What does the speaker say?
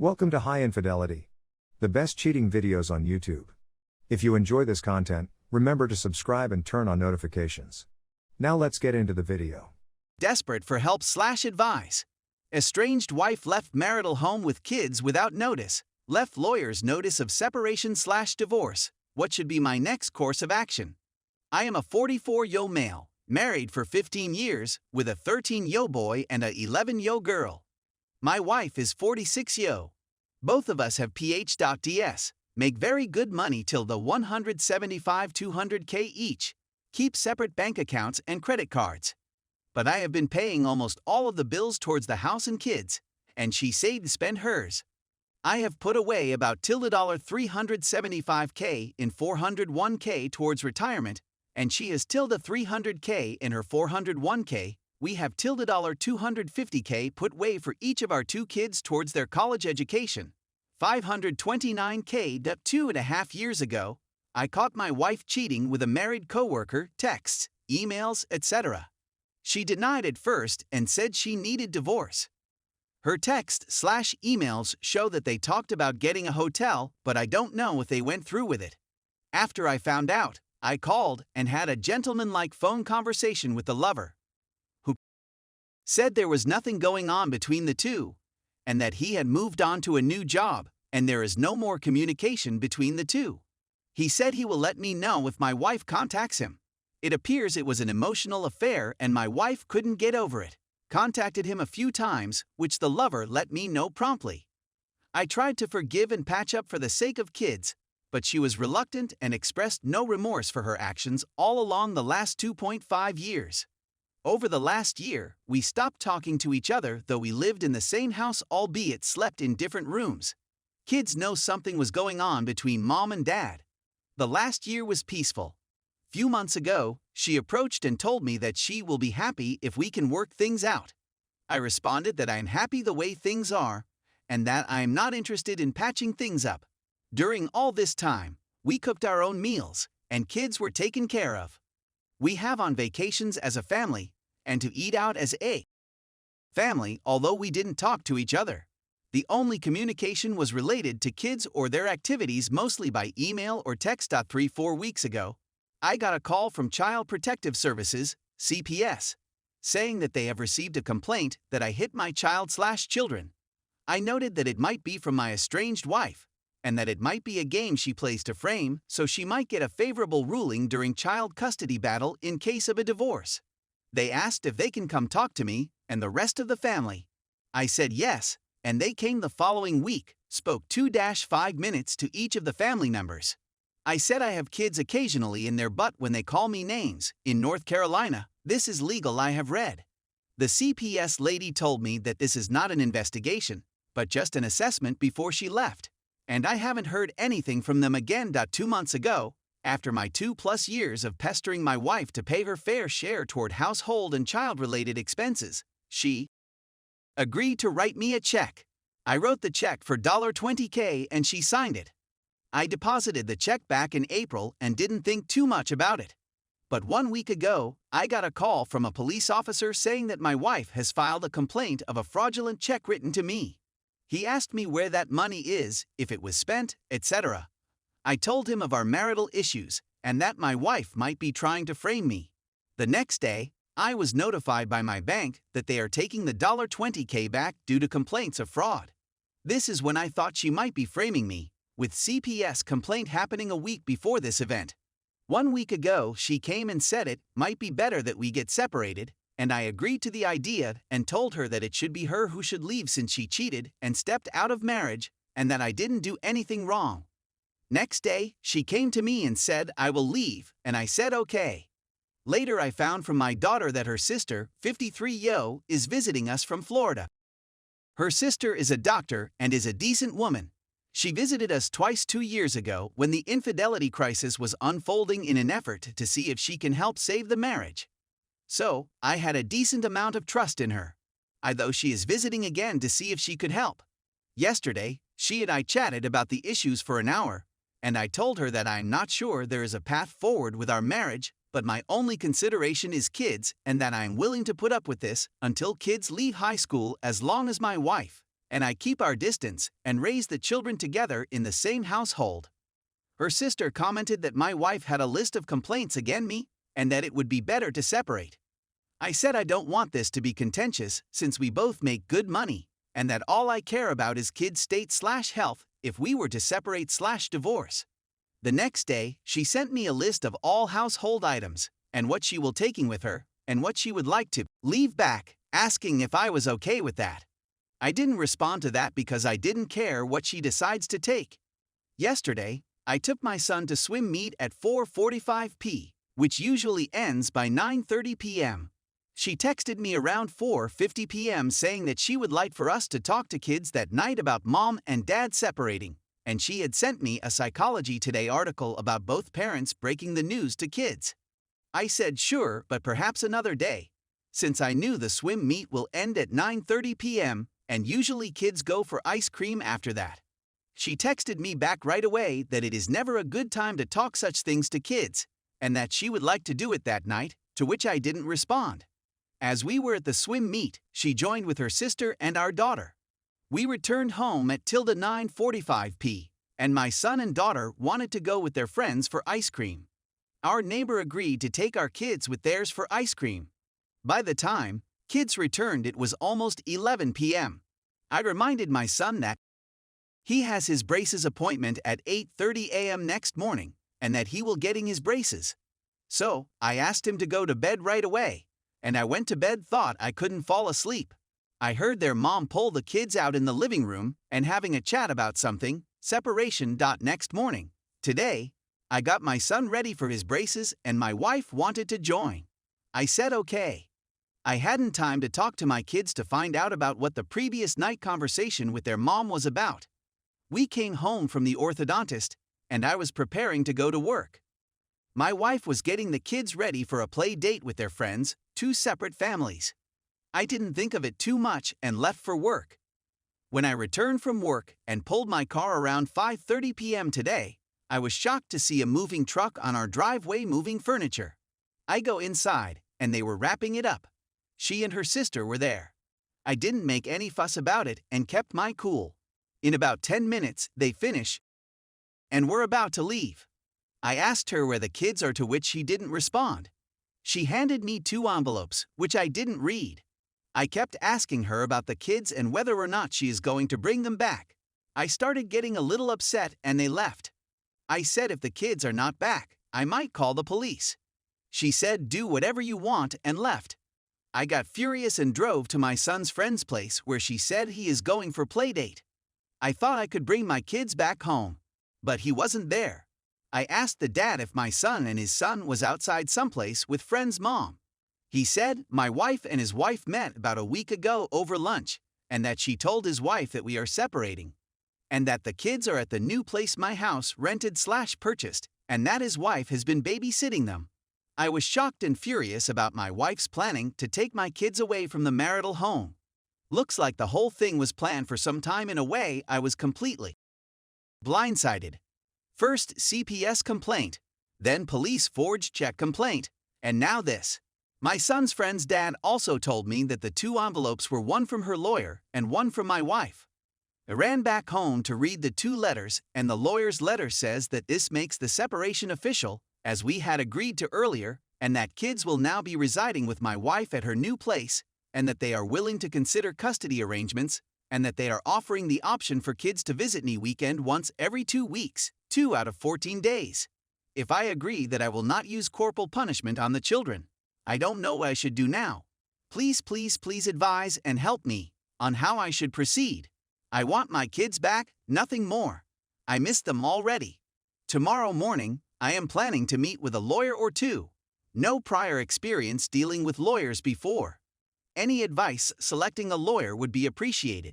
Welcome to High Infidelity, the best cheating videos on YouTube. If you enjoy this content, remember to subscribe and turn on notifications. Now let's get into the video. Desperate for help/advice. Estranged wife left marital home with kids without notice. Left lawyers notice of separation/divorce. What should be my next course of action? I am a 44-year male, married for 15 years, with a 13-year boy and a 11-year girl. My wife is 46-year. Both of us have PhDs, make very good money till the 175-200K each, keep separate bank accounts and credit cards. But I have been paying almost all of the bills towards the house and kids, and she saved to spend hers. I have put away about $375K in 401K towards retirement, and she has $300K in her 401K. We have $250K put away for each of our two kids towards their college education. 529K. 2.5 years ago, I caught my wife cheating with a married coworker, texts, emails, etc. She denied at first and said she needed divorce. Her text/emails show that they talked about getting a hotel, but I don't know if they went through with it. After I found out, I called and had a gentlemanlike phone conversation with the lover, who said there was nothing going on between the two, and that he had moved on to a new job, and there is no more communication between the two. He said he will let me know if my wife contacts him. It appears it was an emotional affair and my wife couldn't get over it. Contacted him a few times, which the lover let me know promptly. I tried to forgive and patch up for the sake of kids, but she was reluctant and expressed no remorse for her actions all along the last 2.5 years. Over the last year, we stopped talking to each other, though we lived in the same house, albeit slept in different rooms. Kids know something was going on between mom and dad. The last year was peaceful. Few months ago, she approached and told me that she will be happy if we can work things out. I responded that I am happy the way things are, and that I am not interested in patching things up. During all this time, we cooked our own meals, and kids were taken care of. We have on vacations as a family, and to eat out as a family, although we didn't talk to each other. The only communication was related to kids or their activities, mostly by email or text. 3-4 weeks ago, I got a call from Child Protective Services, CPS, saying that they have received a complaint that I hit my child/children. I noted that it might be from my estranged wife, and that it might be a game she plays to frame so she might get a favorable ruling during child custody battle in case of a divorce. They asked if they can come talk to me and the rest of the family. I said yes, and they came the following week, spoke 2-5 minutes to each of the family members. I said I have kids occasionally in their butt when they call me names. In North Carolina, this is legal, I have read. The CPS lady told me that this is not an investigation, but just an assessment before she left. And I haven't heard anything from them again. 2 months ago, after my 2+ years of pestering my wife to pay her fair share toward household and child-related expenses, she agreed to write me a check. I wrote the check for $20K and she signed it. I deposited the check back in April and didn't think too much about it. But 1 week ago, I got a call from a police officer saying that my wife has filed a complaint of a fraudulent check written to me. He asked me where that money is, if it was spent, etc. I told him of our marital issues and that my wife might be trying to frame me. The next day, I was notified by my bank that they are taking the $20K back due to complaints of fraud. This is when I thought she might be framing me, with CPS complaint happening a week before this event. 1 week ago, she came and said it might be better that we get separated, and I agreed to the idea and told her that it should be her who should leave since she cheated and stepped out of marriage, and that I didn't do anything wrong. Next day, she came to me and said I will leave, and I said okay. Later I found from my daughter that her sister, 53-year, is visiting us from Florida. Her sister is a doctor and is a decent woman. She visited us twice 2 years ago when the infidelity crisis was unfolding in an effort to see if she can help save the marriage. So, I had a decent amount of trust in her. Though she is visiting again to see if she could help. Yesterday, she and I chatted about the issues for an hour, and I told her that I'm not sure there is a path forward with our marriage, but my only consideration is kids and that I'm willing to put up with this until kids leave high school as long as my wife and I keep our distance and raise the children together in the same household. Her sister commented that my wife had a list of complaints against me and that it would be better to separate. I said I don't want this to be contentious since we both make good money and that all I care about is kids' state/health if we were to separate/divorce. The next day, she sent me a list of all household items and what she will taking with her and what she would like to leave back, asking if I was okay with that. I didn't respond to that because I didn't care what she decides to take. Yesterday, I took my son to swim meet at 4:45 p.m., which usually ends by 9:30 p.m. She texted me around 4:50 p.m. saying that she would like for us to talk to kids that night about mom and dad separating, and she had sent me a Psychology Today article about both parents breaking the news to kids. I said sure, but perhaps another day, since I knew the swim meet will end at 9:30 p.m., and usually kids go for ice cream after that. She texted me back right away that it is never a good time to talk such things to kids, and that she would like to do it that night, to which I didn't respond. As we were at the swim meet, she joined with her sister and our daughter. We returned home at 9:45 p.m., and my son and daughter wanted to go with their friends for ice cream. Our neighbor agreed to take our kids with theirs for ice cream. By the time kids returned, it was almost 11 p.m. I reminded my son that he has his braces appointment at 8:30 a.m. next morning, and that he will getting his braces. So, I asked him to go to bed right away, and I went to bed thought I couldn't fall asleep. I heard their mom pull the kids out in the living room and having a chat about something, separation. Next morning, today, I got my son ready for his braces and my wife wanted to join. I said okay. I hadn't time to talk to my kids to find out about what the previous night conversation with their mom was about. We came home from the orthodontist, and I was preparing to go to work. My wife was getting the kids ready for a play date with their friends, two separate families. I didn't think of it too much and left for work. When I returned from work and pulled my car around 5:30 p.m. today, I was shocked to see a moving truck on our driveway moving furniture. I go inside, and they were wrapping it up. She and her sister were there. I didn't make any fuss about it and kept my cool. In about 10 minutes, they finish and were about to leave. I asked her where the kids are, to which she didn't respond. She handed me 2 envelopes, which I didn't read. I kept asking her about the kids and whether or not she is going to bring them back. I started getting a little upset and they left. I said if the kids are not back, I might call the police. She said do whatever you want and left. I got furious and drove to my son's friend's place where she said he is going for playdate. I thought I could bring my kids back home, but he wasn't there. I asked the dad if my son and his son was outside someplace with friend's mom. He said my wife and his wife met about a week ago over lunch, and that she told his wife that we are separating, and that the kids are at the new place my house rented/purchased, and that his wife has been babysitting them. I was shocked and furious about my wife's planning to take my kids away from the marital home. Looks like the whole thing was planned for some time. In a way, I was completely blindsided. First CPS complaint, then police forged check complaint, and now this. My son's friend's dad also told me that the 2 envelopes were one from her lawyer and one from my wife. I ran back home to read the 2 letters, and the lawyer's letter says that this makes the separation official, as we had agreed to earlier, and that kids will now be residing with my wife at her new place, and that they are willing to consider custody arrangements, and that they are offering the option for kids to visit me weekend once every 2 weeks, 2 out of 14 days. If I agree that I will not use corporal punishment on the children, I don't know what I should do now. Please, please, please advise and help me on how I should proceed. I want my kids back, nothing more. I miss them already. Tomorrow morning, I am planning to meet with a lawyer or 2. No prior experience dealing with lawyers before. Any advice selecting a lawyer would be appreciated.